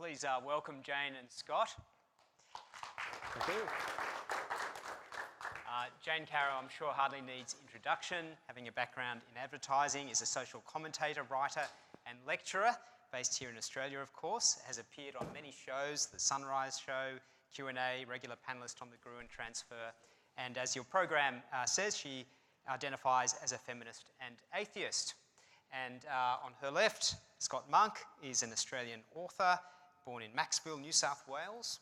Please welcome Jane and Scott. Thank you. Jane Caro, I'm sure hardly needs introduction. Having a background in advertising, is a social commentator, writer and lecturer, based here in Australia, of course, has appeared on many shows, The Sunrise Show, Q&A, regular panellist on the Gruen Transfer, and as your program says, she identifies as a feminist and atheist. And on her left, Scott Monk is an Australian author, born in Maxville, New South Wales,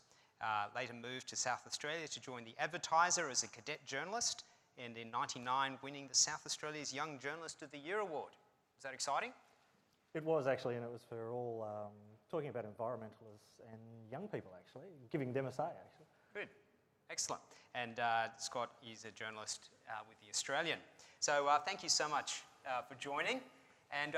later moved to South Australia to join the Advertiser as a cadet journalist, and in '99 winning the South Australia's Young Journalist of the Year award. Was that exciting? It was actually, and it was for all talking about environmentalists and young people actually, giving them a say actually. Good, excellent. And Scott is a journalist with The Australian. So thank you so much for joining. And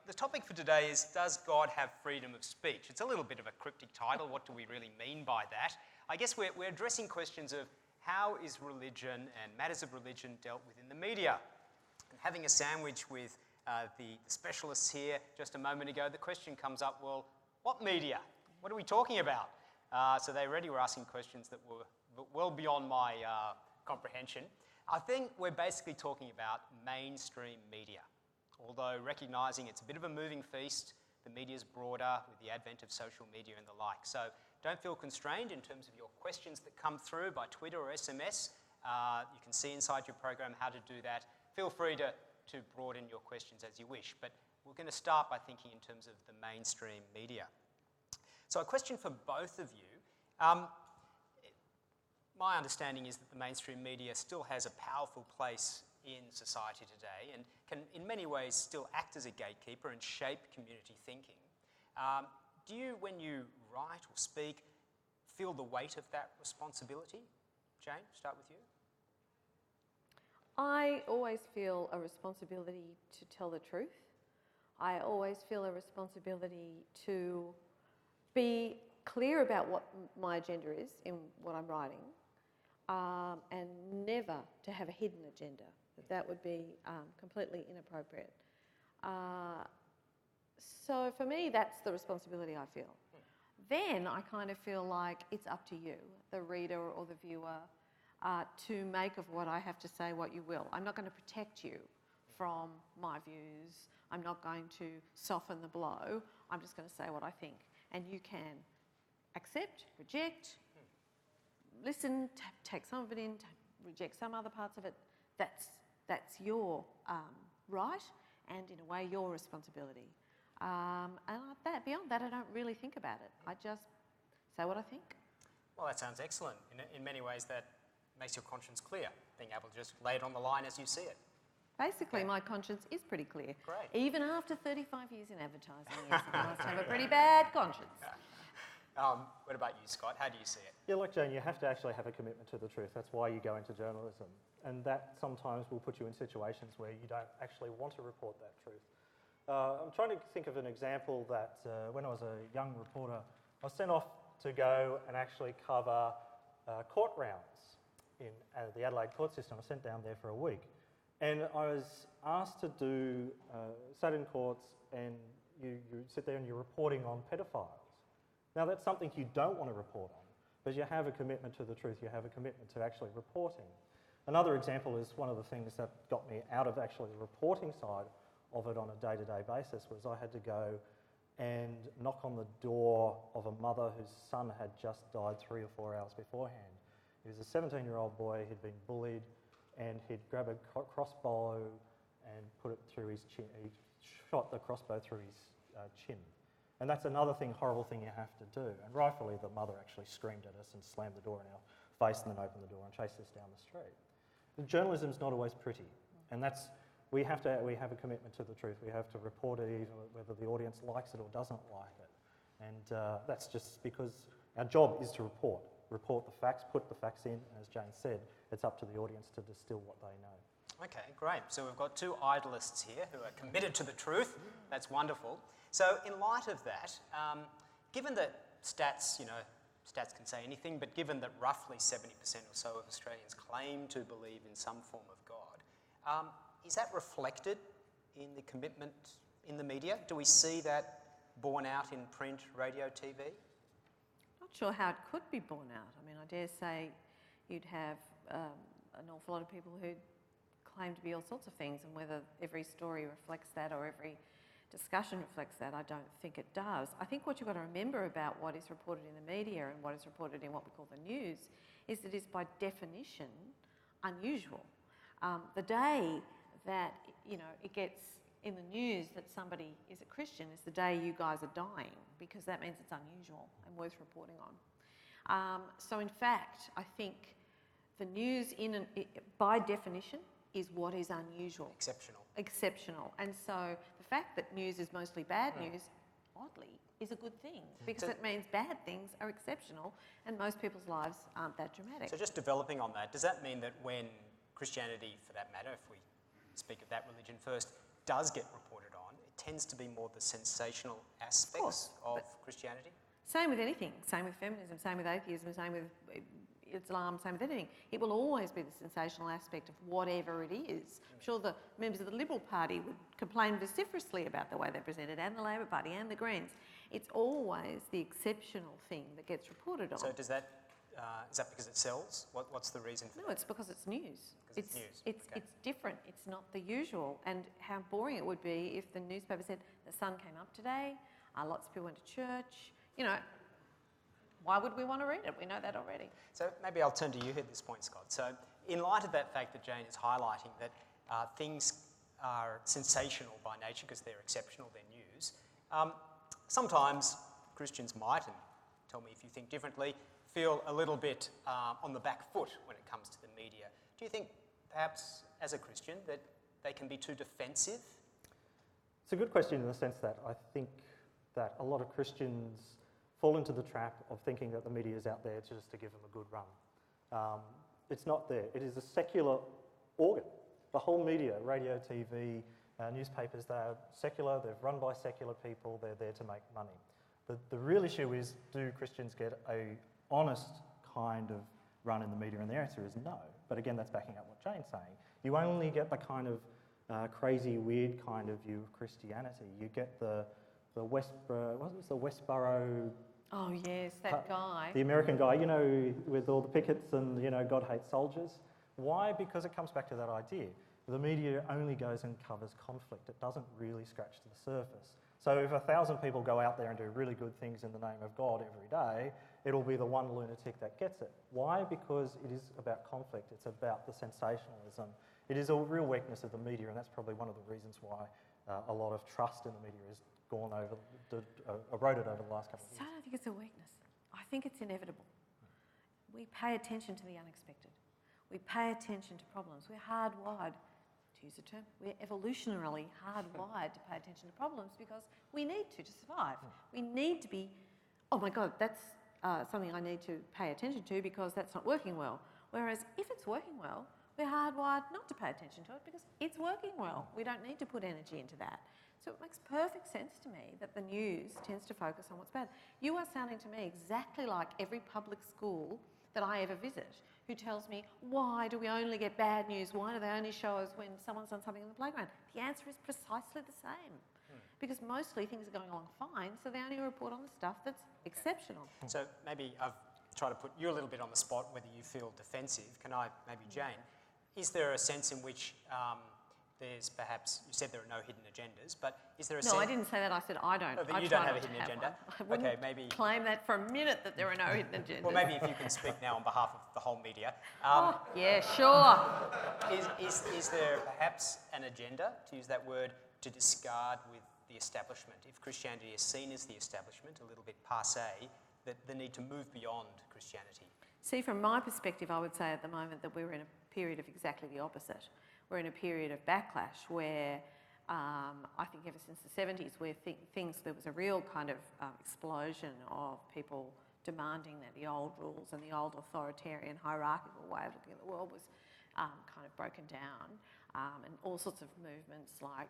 the topic for today is, does God have freedom of speech? It's a little bit of a cryptic title. What do we really mean by that? I guess we're addressing questions of how is religion and matters of religion dealt with in the media? And having a sandwich with the specialists here just a moment ago, the question comes up, well, what media? What are we talking about? So they already were asking questions that were well beyond my comprehension. I think we're basically talking about mainstream media. Although recognising it's a bit of a moving feast, the media's broader with the advent of social media and the like. So don't feel constrained in terms of your questions that come through by Twitter or SMS. You can see inside your program how to do that. Feel free to broaden your questions as you wish. But we're going to start by thinking in terms of the mainstream media. So a question for both of you. My understanding is that the mainstream media still has a powerful place in society today and can in many ways still act as a gatekeeper and shape community thinking. Do you, when you write or speak, feel the weight of that responsibility? Jane, start with you. I always feel a responsibility to tell the truth. I always feel a responsibility to be clear about what my agenda is in what I'm writing, and never to have a hidden agenda. That would be completely inappropriate. So for me, that's the responsibility I feel. Then I kind of feel like it's up to you, the reader or the viewer, to make of what I have to say what you will. I'm not going to protect you from my views. I'm not going to soften the blow. I'm just going to say what I think. And you can accept, reject, listen, take some of it in, reject some other parts of it. That's your right, and in a way your responsibility. And beyond that, I don't really think about it. I just say what I think. Well, that sounds excellent. In many ways, that makes your conscience clear, being able to just lay it on the line as you see it. Basically, my conscience is pretty clear. Great. Even after 35 years in advertising, yes, I must have a pretty bad conscience. What about you, Scott? How do you see it? Yeah, like Jane, you have to actually have a commitment to the truth. That's why you go into journalism. And that sometimes will put you in situations where you don't actually want to report that truth. I'm trying to think of an example that when I was a young reporter, I was sent off to go and actually cover court rounds in the Adelaide court system. I was sent down there for a week. And I was asked to do, sat in courts, and you sit there and you're reporting on pedophiles. Now that's something you don't want to report on, but you have a commitment to the truth, you have a commitment to actually reporting. Another example is one of the things that got me out of actually the reporting side of it on a day-to-day basis was I had to go and knock on the door of a mother whose son had just died 3 or 4 hours beforehand. He was a 17-year-old boy, he'd been bullied, and he'd grab a crossbow and put it through his chin. He shot the crossbow through his chin. And that's another horrible thing you have to do. And rightfully, the mother actually screamed at us and slammed the door in our face and then opened the door and chased us down the street. Journalism's not always pretty, and we have a commitment to the truth. We have to report it even whether the audience likes it or doesn't like it. And that's just because our job is to report the facts, put the facts in, and as Jane said, it's up to the audience to distill what they know. Okay, great. So we've got two idealists here who are committed to the truth. That's wonderful. So in light of that, given that stats can say anything, but given that roughly 70% or so of Australians claim to believe in some form of God, is that reflected in the commitment in the media? Do we see that borne out in print, radio, TV? Not sure how it could be borne out. I mean, I dare say you'd have an awful lot of people who claim to be all sorts of things, and whether every story reflects that or every discussion reflects that, I don't think it does. I think what you've got to remember about what is reported in the media and what is reported in what we call the news is that it is by definition unusual. The day that it gets in the news that somebody is a Christian is the day you guys are dying, because that means it's unusual and worth reporting on. So in fact, I think the news by definition is what is unusual. Exceptional. And so the fact that news is mostly bad news, oddly, is a good thing, because it means bad things are exceptional and most people's lives aren't that dramatic. So just developing on that, does that mean that when Christianity, for that matter, if we speak of that religion first, does get reported on, it tends to be more the sensational aspects of Christianity? Same with anything. Same with feminism, same with atheism, same with Islam, same with anything. It will always be the sensational aspect of whatever it is. I'm sure the members of the Liberal Party would complain vociferously about the way they're presented, and the Labor Party and the Greens. It's always the exceptional thing that gets reported on. So does that, is that because it sells? What's the reason for that? No, it's because it's news. It's news. It's different. It's not the usual. And how boring it would be if the newspaper said the sun came up today, lots of people went to church. Why would we want to read it? We know that already. So maybe I'll turn to you at this point, Scott. So in light of that fact that Jane is highlighting, that things are sensational by nature because they're exceptional, they're news, sometimes Christians might, and tell me if you think differently, feel a little bit on the back foot when it comes to the media. Do you think perhaps as a Christian that they can be too defensive? It's a good question in the sense that I think that a lot of Christians fall into the trap of thinking that the media is out there just to give them a good run. It's not there. It is a secular organ. The whole media, radio, TV, newspapers, they're secular, they're run by secular people, they're there to make money. The real issue is, do Christians get a honest kind of run in the media? And the answer is no. But again, that's backing up what Jane's saying. You only get the kind of crazy, weird kind of view of Christianity. You get the Westboro... Oh yes, that guy. The American guy, with all the pickets and, God hates soldiers. Why? Because it comes back to that idea. The media only goes and covers conflict. It doesn't really scratch to the surface. So if 1,000 people go out there and do really good things in the name of God every day, it'll be the one lunatic that gets it. Why? Because it is about conflict. It's about the sensationalism. It is a real weakness of the media, and that's probably one of the reasons why a lot of trust in the media is eroded over the last couple of years. So I don't think it's a weakness. I think it's inevitable. We pay attention to the unexpected. We pay attention to problems. We're hardwired, to use a term, we're evolutionarily hardwired to pay attention to problems because we need to survive. We need to be, oh my God, that's something I need to pay attention to because that's not working well. Whereas if it's working well, we're hardwired not to pay attention to it because it's working well. We don't need to put energy into that. So it makes perfect sense to me that the news tends to focus on what's bad. You are sounding to me exactly like every public school that I ever visit who tells me, why do we only get bad news? Why do they only show us when someone's done something in the playground? The answer is precisely the same. Because mostly things are going along fine, so they only report on the stuff that's exceptional. So maybe I've tried to put you a little bit on the spot, whether you feel defensive. Can I, maybe Jane, is there a sense in which there's perhaps, you said there are no hidden agendas, but is there a sense... No, I didn't say that, I said I don't. Oh, that you don't have a hidden agenda? I wouldn't maybe... claim that for a minute that there are no hidden agendas. Well, maybe if you can speak now on behalf of the whole media. Yeah, sure. Is there perhaps an agenda, to use that word, to discard with the establishment? If Christianity is seen as the establishment, a little bit passé, that the need to move beyond Christianity? See, from my perspective, I would say at the moment that we're in a period of exactly the opposite. We're in a period of backlash where I think ever since the 70s, where there was a real kind of explosion of people demanding that the old rules and the old authoritarian hierarchical way of looking at the world was kind of broken down. And all sorts of movements like,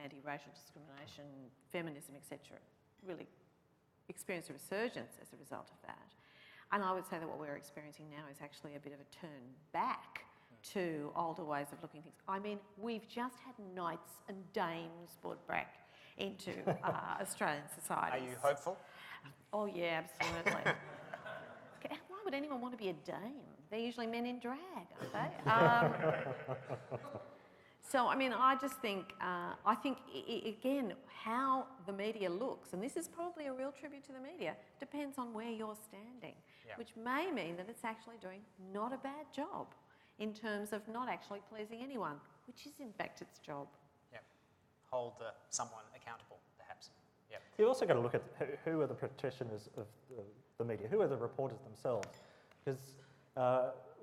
anti-racial discrimination, feminism, etc., really experienced a resurgence as a result of that. And I would say that what we're experiencing now is actually a bit of a turn back to older ways of looking at things. I mean, we've just had knights and dames brought back into Australian society. Are you hopeful? Oh yeah, absolutely. Why would anyone want to be a dame? They're usually men in drag, aren't they? So, I mean, I just think, again, how the media looks, and this is probably a real tribute to the media, depends on where you're standing, which may mean that it's actually doing not a bad job in terms of not actually pleasing anyone, which is in fact its job. Yeah. Hold someone accountable, perhaps. Yeah. You've also got to look at who are the practitioners of the media, who are the reporters themselves, because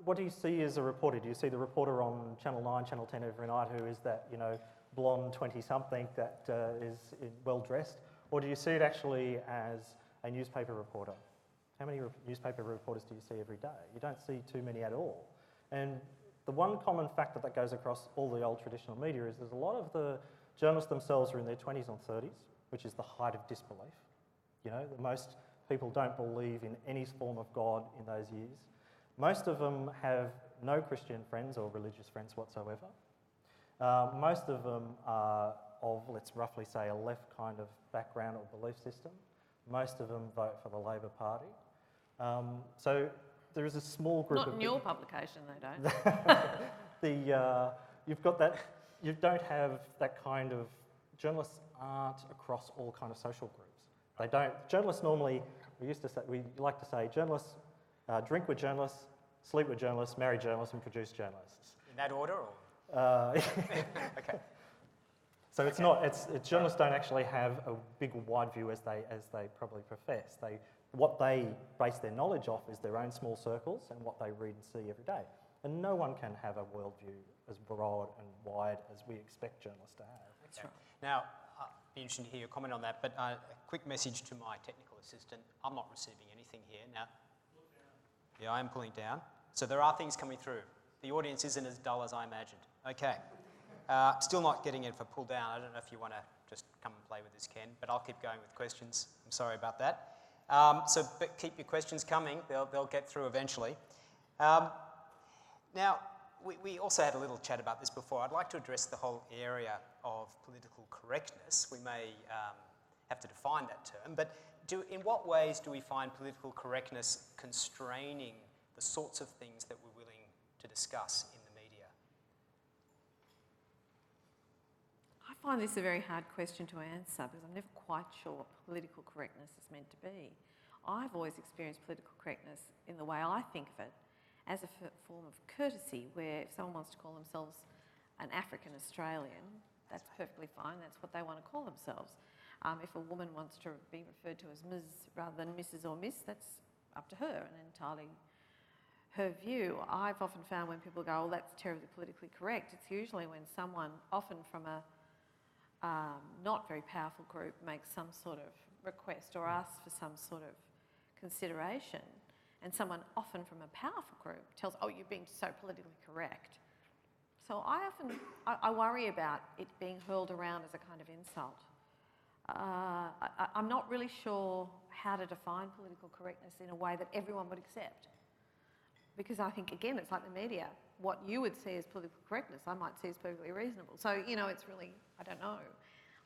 what do you see as a reporter? Do you see the reporter on Channel 9, Channel 10 every night who is that, blonde 20-something that is well-dressed? Or do you see it actually as a newspaper reporter? How many newspaper reporters do you see every day? You don't see too many at all. And the one common factor that goes across all the old traditional media is there's a lot of the journalists themselves are in their 20s and 30s, which is the height of disbelief. Most people don't believe in any form of God in those years. Most of them have no Christian friends or religious friends whatsoever. Most of them are of, let's roughly say, a left kind of background or belief system. Most of them vote for the Labor Party. So there is a small group Not of... in your publication, they don't. You've got that... You don't have that kind of... Journalists aren't across all kind of social groups. They don't... Journalists normally... We like to say journalists drink with journalists, sleep with journalists, marry journalists, and produce journalists. In that order, or? Okay. So it's not. Journalists don't actually have a big wide view as they probably profess. What they base their knowledge off is their own small circles and what they read and see every day. And no one can have a worldview as broad and wide as we expect journalists to have. That's right. Now, I'd be interested to hear your comment on that, but a quick message to my technical assistant. I'm not receiving anything here now. Yeah, I am pulling down. So there are things coming through. The audience isn't as dull as I imagined. Okay. Still not getting it for pull down. I don't know if you want to just come and play with this, Ken, but I'll keep going with questions. I'm sorry about that. But keep your questions coming. They'll get through eventually. Now, we also had a little chat about this before. I'd like to address the whole area of political correctness. We may have to define that term, but in what ways do we find political correctness constraining the sorts of things that we're willing to discuss in the media? I find this a very hard question to answer because I'm never quite sure what political correctness is meant to be. I've always experienced political correctness in the way I think of it as a form of courtesy, where if someone wants to call themselves an African Australian, that's perfectly fine, that's what they want to call themselves. If a woman wants to be referred to as Ms. rather than Mrs. or Miss, that's up to her and entirely her view. I've often found when people go, oh, that's terribly politically correct, it's usually when someone, often from a not very powerful group, makes some sort of request or asks for some sort of consideration, and someone often from a powerful group tells, oh, you're being so politically correct. So I worry about it being hurled around as a kind of insult. I'm not really sure how to define political correctness in a way that everyone would accept. Because I think, again, it's like the media. What you would see as political correctness, I might see as perfectly reasonable. So, it's really, I don't know.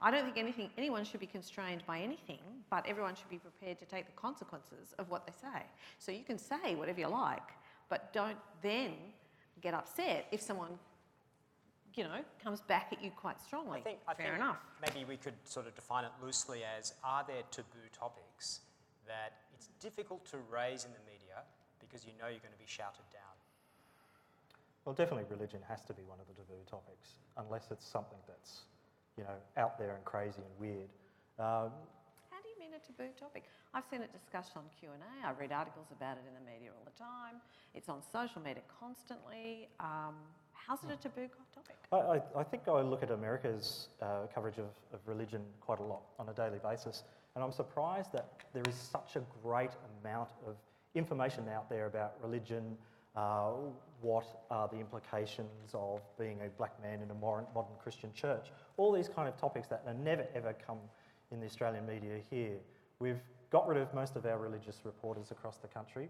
I don't think anyone should be constrained by anything, but everyone should be prepared to take the consequences of what they say. So you can say whatever you like, but don't then get upset if someone comes back at you quite strongly. I think Fair enough. Maybe we could sort of define it loosely as, are there taboo topics that it's difficult to raise in the media because you're going to be shouted down? Well, definitely religion has to be one of the taboo topics, unless it's something that's, out there and crazy and weird. How do you mean a taboo topic? I've seen it discussed on Q&A. I read articles about it in the media all the time. It's on social media constantly. How's it a taboo topic? I think I look at America's coverage of religion quite a lot on a daily basis, and I'm surprised that there is such a great amount of information out there about religion, what are the implications of being a black man in a modern Christian church, all these kind of topics that never ever come in the Australian media here. We've got rid of most of our religious reporters across the country.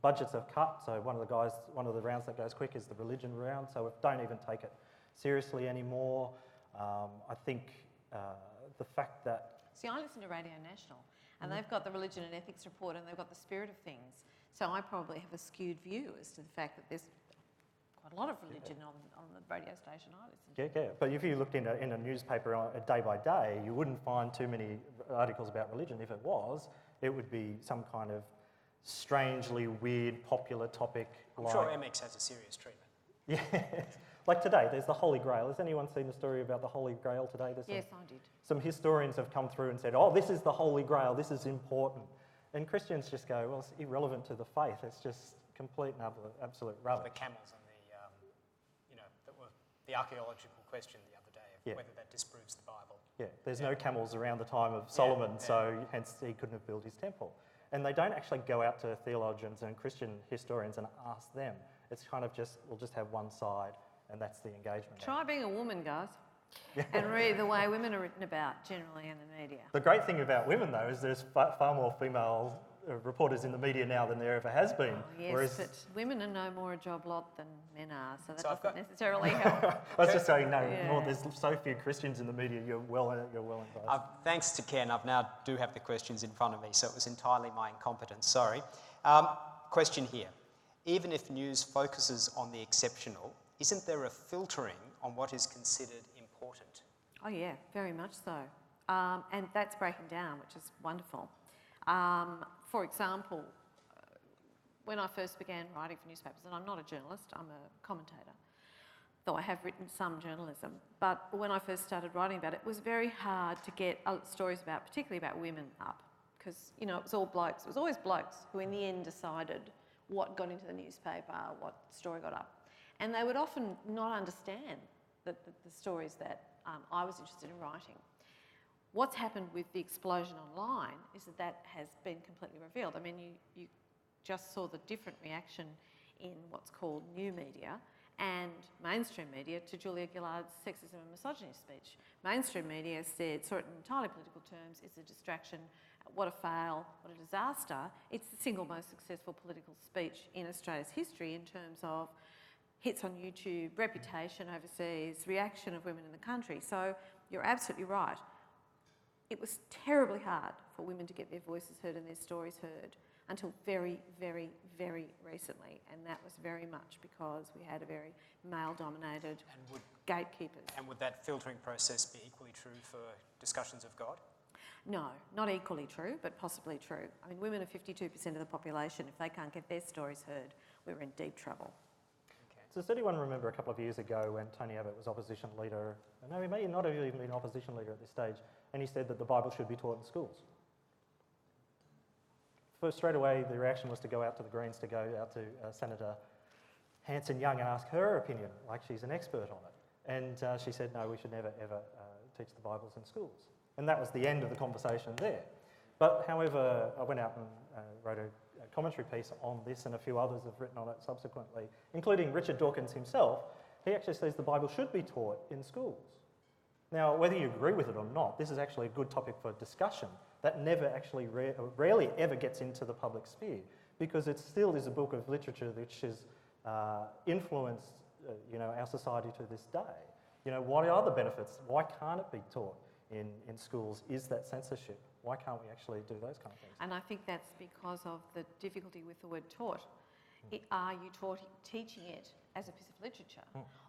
Budgets are cut, so one of the rounds that goes quick is the religion round, so we don't even take it seriously anymore. I think the fact that... See, I listen to Radio National, and they've got the Religion and Ethics Report, and they've got the Spirit of Things. So I probably have a skewed view as to the fact that there's quite a lot of religion on the radio station I listen to. Yeah. But if you looked in a newspaper day by day, you wouldn't find too many articles about religion. If it was, it would be some kind of strangely weird, popular topic. I'm sure MX has a serious treatment. Yeah. Like today, there's the Holy Grail. Has anyone seen the story about the Holy Grail today? Yes, I did. Some historians have come through and said, oh, this is the Holy Grail, this is important. And Christians just go, well, it's irrelevant to the faith. It's just complete and absolute rubbish. The camels and the archaeological question the other day of whether that disproves the Bible. Yeah, there's no camels around the time of Solomon, so hence he couldn't have built his temple. And they don't actually go out to theologians and Christian historians and ask them. It's kind of just, we'll just have one side, and that's the engagement. Try being a woman, guys, and read the way women are written about generally in the media. The great thing about women, though, is there's far more female reporters in the media now than there ever has been. Oh, yes, whereas but women are no more a job lot than men are, so that So I've doesn't got- necessarily help. I was just saying, no, Yeah. there's so few Christians in the media, you're well advised. Thanks to Ken, I now do have the questions in front of me, so it was entirely my incompetence, sorry. Question here. Even if news focuses on the exceptional, isn't there a filtering on what is considered important? Oh yeah, very much so. And that's breaking down, which is wonderful. For example, when I first began writing for newspapers, and I'm not a journalist, I'm a commentator, though I have written some journalism, but when I first started writing about it, it was very hard to get stories about, particularly about women up, because, you know, it was all blokes. It was always blokes who in the end decided what got into the newspaper, what story got up. And they would often not understand the stories that I was interested in writing. What's happened with the explosion online is that has been completely revealed. I mean, you just saw the different reaction in what's called new media and mainstream media to Julia Gillard's sexism and misogyny speech. Mainstream media said, saw it in entirely political terms, it's a distraction, what a fail, what a disaster. It's the single most successful political speech in Australia's history in terms of hits on YouTube, reputation overseas, reaction of women in the country. So you're absolutely right. It was terribly hard for women to get their voices heard and their stories heard until very, very, very recently. And that was very much because we had a very male-dominated gatekeepers. And would that filtering process be equally true for discussions of God? No, not equally true, but possibly true. I mean, women are 52% of the population. If they can't get their stories heard, we're in deep trouble. So does anyone remember a couple of years ago when Tony Abbott was opposition leader? No, he may not have even been opposition leader at this stage, and he said that the Bible should be taught in schools. First, straight away, the reaction was to go out to the Greens, to go out to Senator Hanson-Young and ask her opinion, like she's an expert on it. And she said, no, we should never, ever teach the Bibles in schools. And that was the end of the conversation there. But however, I went out and wrote a commentary piece on this, and a few others have written on it subsequently, including Richard Dawkins himself. He actually says the Bible should be taught in schools. Now, whether you agree with it or not, this is actually a good topic for discussion that never actually, rarely ever gets into the public sphere, because it still is a book of literature which has influenced our society to this day. You know, what are the benefits? Why can't it be taught in schools? Is that censorship? Why can't we actually do those kind of things? And I think that's because of the difficulty with the word taught. Are you teaching it as a piece of literature,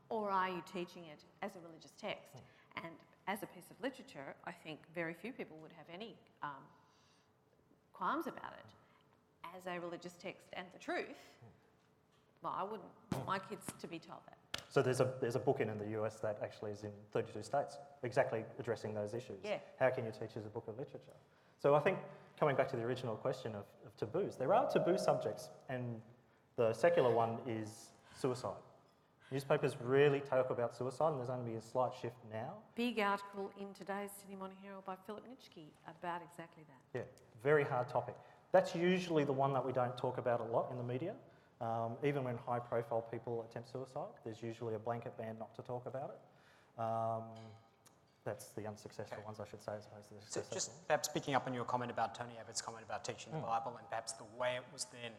or are you teaching it as a religious text? And as a piece of literature, I think very few people would have any qualms about it. As a religious text and the truth, well, I wouldn't want my kids to be told that. So there's a book in the US that actually is in 32 states, exactly addressing those issues. Yeah. How can you teach as a book of literature? So I think, coming back to the original question of taboos, there are taboo subjects, and the secular one is suicide. Newspapers rarely talk about suicide, and there's only a slight shift now. Big article in today's Sydney Morning Herald by Philip Nitschke about exactly that. Yeah, very hard topic. That's usually the one that we don't talk about a lot in the media. Even when high-profile people attempt suicide, there's usually a blanket ban not to talk about it. That's the unsuccessful ones, I should say, as opposed to the successful. So just perhaps picking up on your comment about Tony Abbott's comment about teaching the Bible and perhaps the way it was then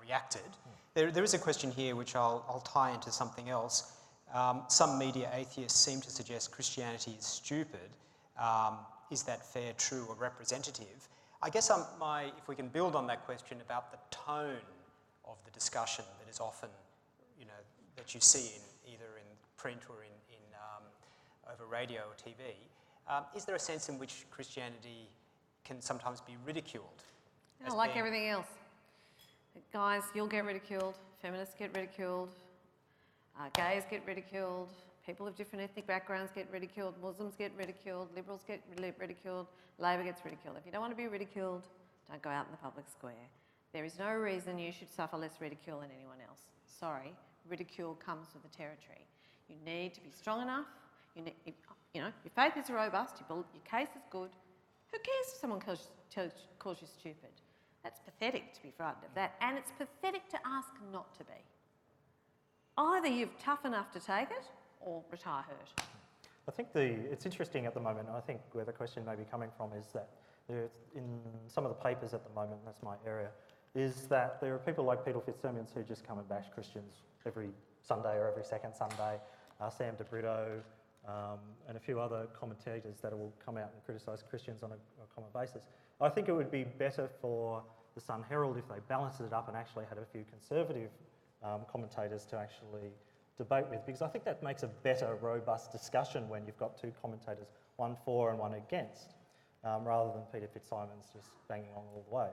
reacted, there is a question here which I'll tie into something else. Some media atheists seem to suggest Christianity is stupid Is that fair, true, or representative? I guess if we can build on that question about the tone of the discussion that is often, that you see either in print or over radio or TV, is there a sense in which Christianity can sometimes be ridiculed? Like everything else. Guys, you'll get ridiculed. Feminists get ridiculed. Gays get ridiculed. People of different ethnic backgrounds get ridiculed. Muslims get ridiculed. Liberals get ridiculed. Labor gets ridiculed. If you don't want to be ridiculed, don't go out in the public square. There is no reason you should suffer less ridicule than anyone else. Sorry, ridicule comes with the territory. You need to be strong enough. Your faith is robust. Your case is good. Who cares if someone calls you stupid? That's pathetic to be frightened of that, and it's pathetic to ask not to be. Either you're tough enough to take it, or retire hurt. I think it's interesting at the moment. I think where the question may be coming from is that in some of the papers at the moment, that's my area, is that there are people like Peter Fitzsimmons who just come and bash Christians every Sunday or every second Sunday, Sam de Brito, and a few other commentators that will come out and criticise Christians on a common basis. I think it would be better for the Sun Herald if they balanced it up and actually had a few conservative commentators to actually debate with, because I think that makes a better, robust discussion when you've got two commentators, one for and one against, rather than Peter Fitzsimmons just banging on all the way.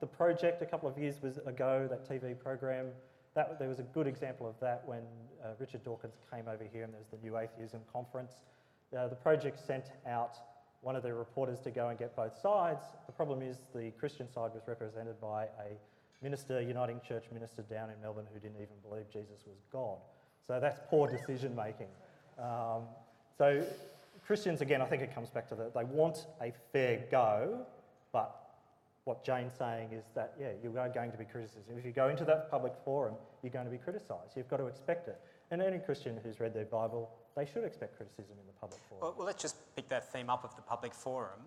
The Project a couple of years ago, that TV program, there was a good example of that when Richard Dawkins came over here and there was the New Atheism Conference. The Project sent out one of their reporters to go and get both sides. The problem is the Christian side was represented by a Uniting Church minister down in Melbourne who didn't even believe Jesus was God. So that's poor decision making. So Christians, again, I think it comes back to that. They want a fair go, but what Jane's saying is that, you are going to be criticism. If you go into that public forum, you're going to be criticised. You've got to expect it. And any Christian who's read their Bible, they should expect criticism in the public forum. Well, let's just pick that theme up of the public forum.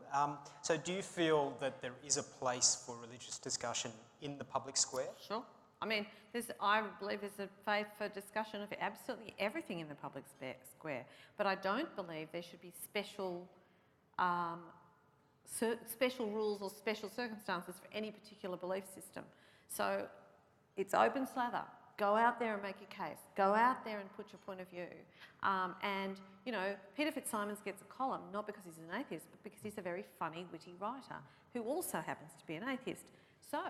So do you feel that there is a place for religious discussion in the public square? Sure. I mean, I believe there's a faith for discussion of absolutely everything in the public square. But I don't believe there should be special rules or special circumstances for any particular belief system. So it's open slather. Go out there and make your case. Go out there and put your point of view. And Peter Fitzsimmons gets a column, not because he's an atheist, but because he's a very funny, witty writer who also happens to be an atheist. So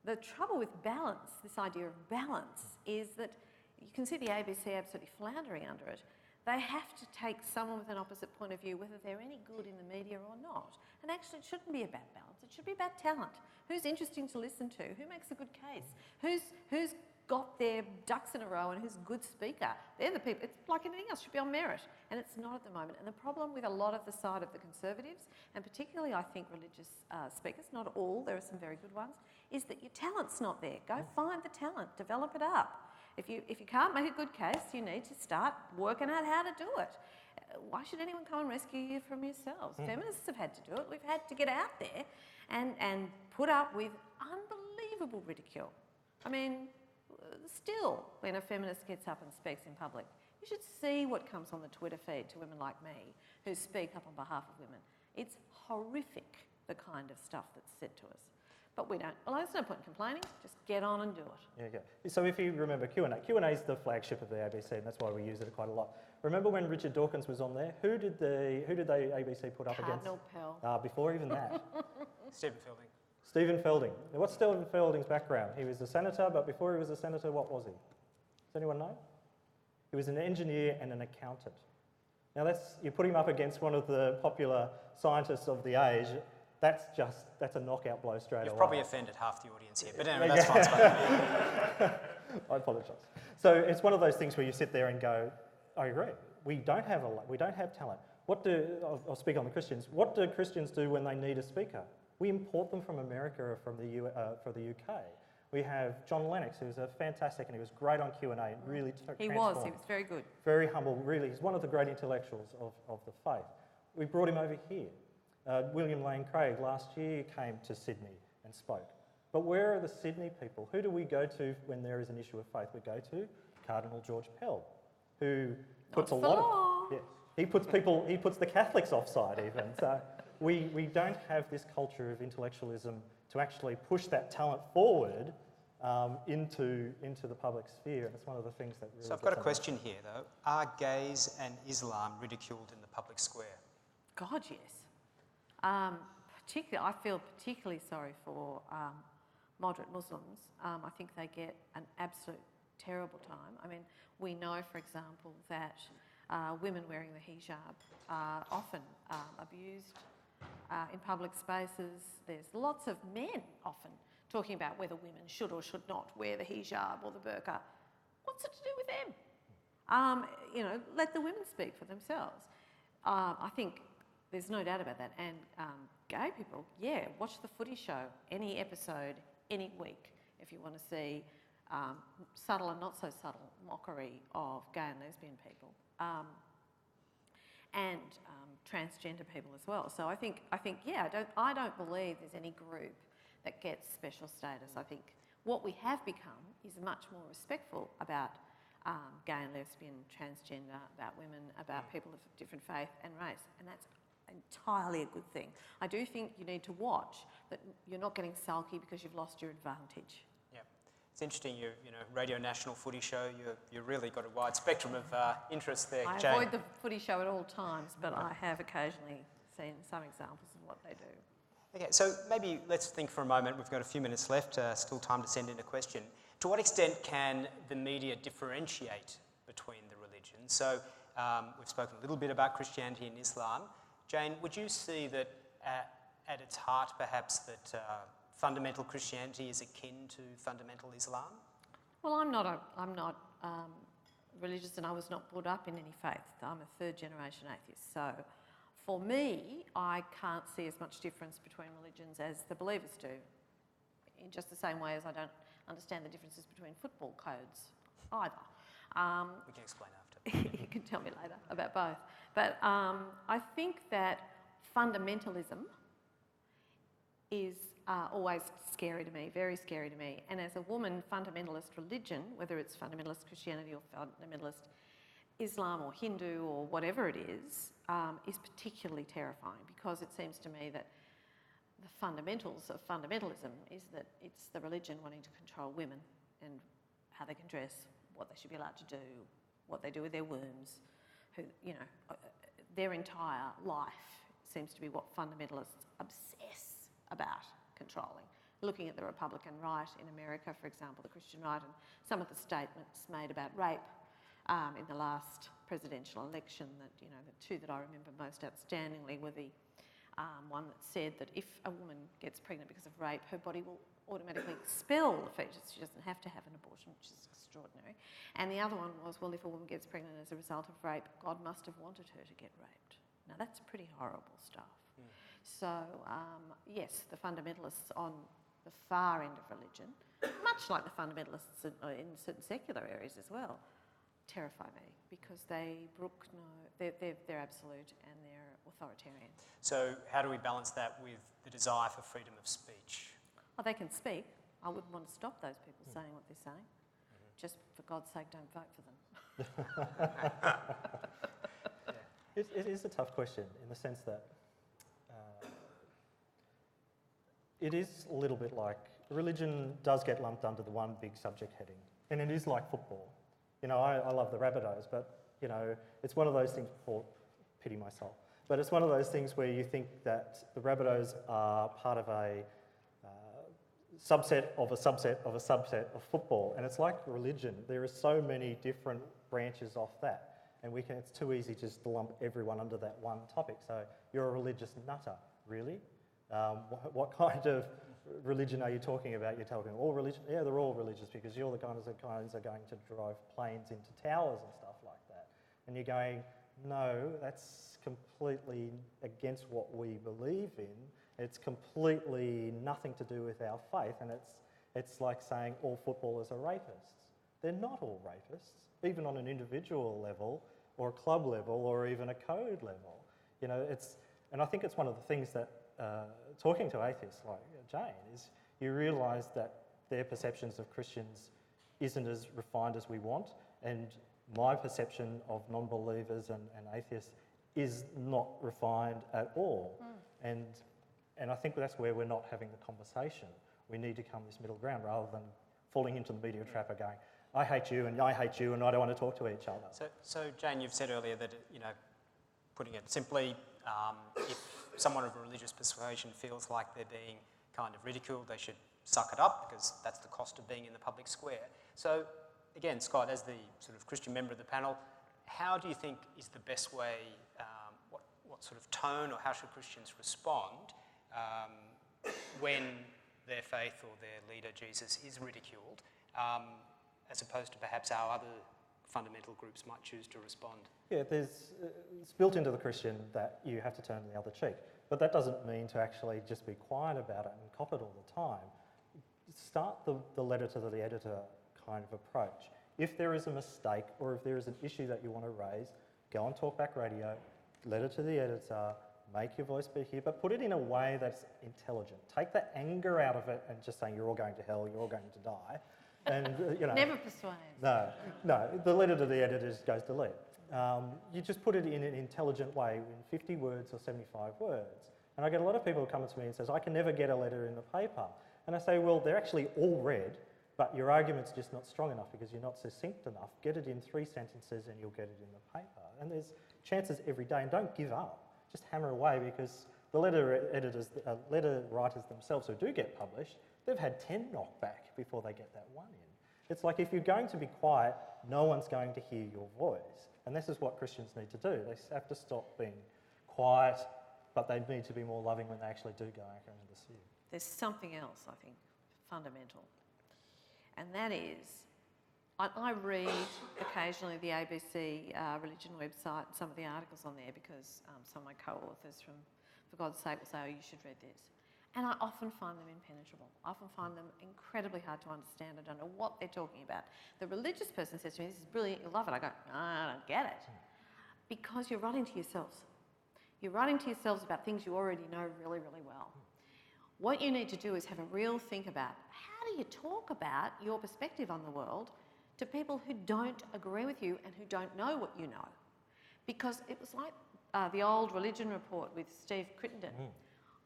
the trouble with balance, this idea of balance, is that you can see the ABC absolutely floundering under it. They have to take someone with an opposite point of view, whether they're any good in the media or not. And actually, it shouldn't be about balance. It should be about talent. Who's interesting to listen to? Who makes a good case? Who's got their ducks in a row and who's a good speaker? They're the people. It's like anything else, should be on merit. And it's not at the moment. And the problem with a lot of the side of the Conservatives, and particularly I think religious speakers, not all, there are some very good ones, is that your talent's not there. Go find the talent, develop it up. If you can't make a good case, you need to start working out how to do it. Why should anyone come and rescue you from yourselves? Feminists have had to do it. We've had to get out there and put up with unbelievable ridicule. I mean, still, when a feminist gets up and speaks in public, you should see what comes on the Twitter feed to women like me who speak up on behalf of women. It's horrific, the kind of stuff that's said to us. But we don't. Well, there's no point in complaining. Just get on and do it. Yeah. So if you remember Q&A, Q&A is the flagship of the ABC, and that's why we use it quite a lot. Remember when Richard Dawkins was on there? Who did the ABC put up against? Cardinal Pell. Before even that. Stephen Fielding. Stephen Fielding. Now, what's Stephen Fielding's background? He was a senator, but before he was a senator, what was he? Does anyone know? He was an engineer and an accountant. Now you put him up against one of the popular scientists of the age. That's a knockout blow straight away. You've probably offended half the audience here, but anyway, that's fine. I apologise. So it's one of those things where you sit there and go, I agree. We don't have talent. I'll speak on the Christians. What do Christians do when they need a speaker? We import them from America or from the UK. We have John Lennox, who's a fantastic, and he was great on Q&A. And really He was very good. Very humble, really. He's one of the great intellectuals of the faith. We brought him over here. William Lane Craig last year came to Sydney and spoke. But where are the Sydney people? Who do we go to when there is an issue of faith? We go to Cardinal George Pell, who puts a lot of He puts the Catholics offside even. So we don't have this culture of intellectualism to actually push that talent forward into the public sphere, and it's one of the things that really... So I've got a question here, though. Are gays and Islam ridiculed in the public square? God, yes. I feel particularly sorry for moderate Muslims. I think they get an absolute terrible time. I mean, we know, for example, that women wearing the hijab are often abused in public spaces. There's lots of men often talking about whether women should or should not wear the hijab or the burqa. What's it to do with them? Let the women speak for themselves. I think there's no doubt about that. And gay people, watch the footy show, any episode, any week, if you want to see subtle and not so subtle mockery of gay and lesbian people. And transgender people as well. So I think I don't believe there's any group that gets special status. I think what we have become is much more respectful about gay and lesbian, transgender, about women, about people of different faith and race, and that's entirely a good thing. I do think you need to watch that you're not getting sulky because you've lost your advantage. Yeah, it's interesting. Radio National Footy Show. You've really got a wide spectrum of interest there, I Jane. avoid the footy show at all times, but I have occasionally seen some examples of what they do. Okay, so maybe let's think for a moment. We've got a few minutes left, still time to send in a question. To what extent can the media differentiate between the religions? So we've spoken a little bit about Christianity and Islam. Jane, would you see that at its heart perhaps that fundamental Christianity is akin to fundamental Islam? Well, I'm not religious, and I was not brought up in any faith. I'm a third generation atheist. So for me, I can't see as much difference between religions as the believers do, in just the same way as I don't understand the differences between football codes either. We can explain after. You can tell me later about both. But I think that fundamentalism is always scary to me, very scary to me. And as a woman, fundamentalist religion, whether it's fundamentalist Christianity or fundamentalist Islam or Hindu or whatever it is particularly terrifying, because it seems to me that the fundamentals of fundamentalism is that it's the religion wanting to control women and how they can dress, what they should be allowed to do, what they do with their wombs, their entire life seems to be what fundamentalists obsess about controlling. Looking at the Republican right in America, for example, the Christian right, and some of the statements made about rape in the last presidential election, that the two that I remember most outstandingly were the one that said that if a woman gets pregnant because of rape, her body will automatically expel the fetus. She doesn't have to have an abortion, which is extraordinary. And the other one was, well, if a woman gets pregnant as a result of rape, God must have wanted her to get raped. Now, that's pretty horrible stuff. Mm. So, yes, the fundamentalists on the far end of religion, much like the fundamentalists in certain secular areas as well, terrify me, because they're absolute and they're authoritarian. So how do we balance that with the desire for freedom of speech? Well, they can speak. I wouldn't want to stop those people saying what they're saying. Mm-hmm. Just for God's sake, don't vote for them. It is a tough question in the sense that it is a little bit like religion does get lumped under the one big subject heading, and it is like football. I love the Rabbitohs, but it's one of those things. Pity my soul. But it's one of those things where you think that the Rabbitohs are part of a subset of a subset of a subset of football, and it's like religion. There are so many different branches off that, and it's too easy just to lump everyone under that one topic. So you're a religious nutter, really? What kind of religion are you talking about? You're talking all religion? Yeah, they're all religious, because you're the kinds are going to drive planes into towers and stuff like that. And you're going, no, that's completely against what we believe in. It's completely nothing to do with our faith, and it's like saying all footballers are rapists. They're not all rapists, even on an individual level or a club level or even a code level. And I think it's one of the things that talking to atheists like Jane is you realise that their perceptions of Christians isn't as refined as we want, and my perception of non-believers and atheists is not refined at all. And I think that's where we're not having the conversation. We need to come this middle ground rather than falling into the media trap of going, I hate you and I hate you and I don't want to talk to each other. So Jane, you've said earlier that, putting it simply, if someone of a religious persuasion feels like they're being kind of ridiculed, they should suck it up because that's the cost of being in the public square. So again, Scott, as the sort of Christian member of the panel, how do you think is the best way, what sort of tone or how should Christians respond when their faith or their leader, Jesus, is ridiculed, as opposed to perhaps how other fundamental groups might choose to respond? Yeah, it's built into the Christian that you have to turn the other cheek. But that doesn't mean to actually just be quiet about it and cop it all the time. Start the letter to the editor kind of approach. If there is a mistake or if there is an issue that you want to raise, go on Talkback Radio, letter to the editor, make your voice be heard, but put it in a way that's intelligent. Take the anger out of it and just saying you're all going to hell, you're all going to die. And, Never persuade. No, the letter to the editor just goes delete. You just put it in an intelligent way in 50 words or 75 words. And I get a lot of people who come to me and says, I can never get a letter in the paper. And I say, well, they're actually all read, but your argument's just not strong enough because you're not succinct enough. Get it in 3 sentences and you'll get it in the paper. And there's chances every day, and don't give up. Just hammer away, because the letter writers themselves who do get published, they've had 10 knocked back before they get that one in. It's like if you're going to be quiet, no one's going to hear your voice. And this is what Christians need to do. They have to stop being quiet, but they need to be more loving when they actually do go out into the city. There's something else, I think, fundamental. And that is, I read occasionally the ABC religion website, some of the articles on there, because some of my co-authors from For God's Sake will say, oh, you should read this. And I often find them impenetrable. I often find them incredibly hard to understand. I don't know what they're talking about. The religious person says to me, this is brilliant, you'll love it. I go, no, I don't get it. Because you're writing to yourselves. You're writing to yourselves about things you already know really, really well. What you need to do is have a real think about how do you talk about your perspective on the world to people who don't agree with you and who don't know what you know. Because it was like the old religion report with Steve Crittenden.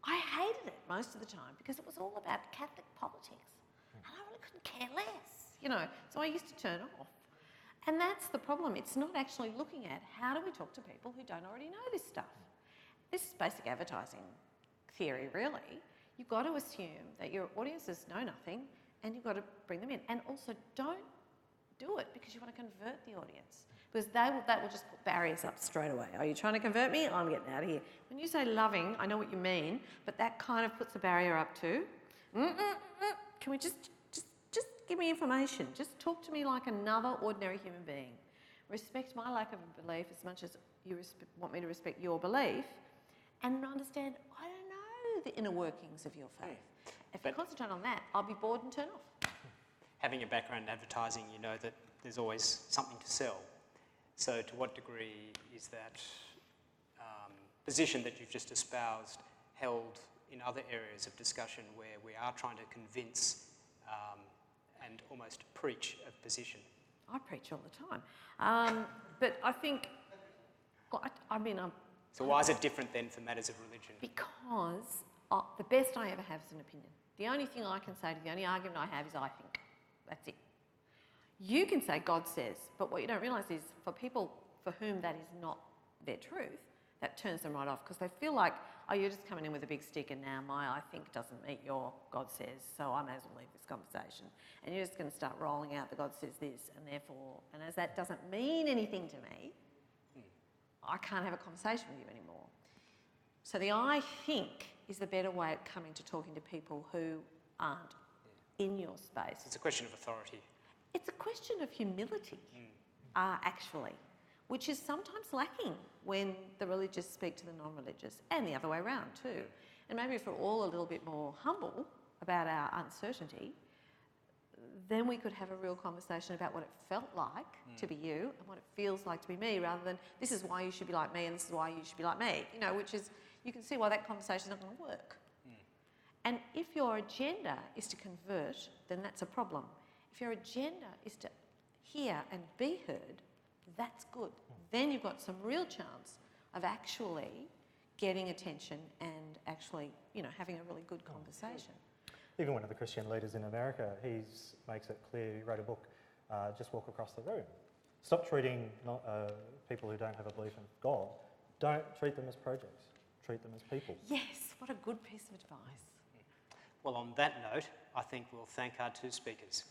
I hated it most of the time because it was all about Catholic politics. And I really couldn't care less, so I used to turn off. And that's the problem. It's not actually looking at how do we talk to people who don't already know this stuff. This is basic advertising theory, really. You've got to assume that your audiences know nothing and you've got to bring them in. And also don't do it because you want to convert the audience. Because that will just put barriers up straight away. Are you trying to convert me? I'm getting out of here. When you say loving, I know what you mean, but that kind of puts a barrier up too. Can we just give me information? Just talk to me like another ordinary human being. Respect my lack of belief as much as you want me to respect your belief, and understand I don't know the inner workings of your faith. If you concentrate on that, I'll be bored and turn off. Having a background in advertising, you know that there's always something to sell. So to what degree is that position that you've just espoused held in other areas of discussion where we are trying to convince and almost preach a position? I preach all the time. But I think, So why is it different then for matters of religion? Because the best I ever have is an opinion. The only thing I can say, the only argument I have is I think. That's it. You can say God says, but what you don't realise is for people for whom that is not their truth, that turns them right off because they feel like, oh, you're just coming in with a big stick and now my I think doesn't meet your God says, so I may as well leave this conversation. And you're just going to start rolling out the God says this and therefore, and as that doesn't mean anything to me, I can't have a conversation with you anymore. So the I think is the better way of coming to talking to people who aren't in your space. It's a question of authority. It's a question of humility, actually, which is sometimes lacking when the religious speak to the non-religious, and the other way around too. And maybe if we're all a little bit more humble about our uncertainty, then we could have a real conversation about what it felt like to be you and what it feels like to be me, rather than this is why you should be like me and this is why you should be like me, which is, you can see why that conversation is not going to work. And if your agenda is to convert, then that's a problem. If your agenda is to hear and be heard, that's good. Then you've got some real chance of actually getting attention and actually, having a really good conversation. Even one of the Christian leaders in America, he makes it clear, he wrote a book, Just Walk Across the Room. Stop treating people who don't have a belief in God. Don't treat them as projects. Treat them as people. Yes, what a good piece of advice. Well, on that note, I think we'll thank our two speakers.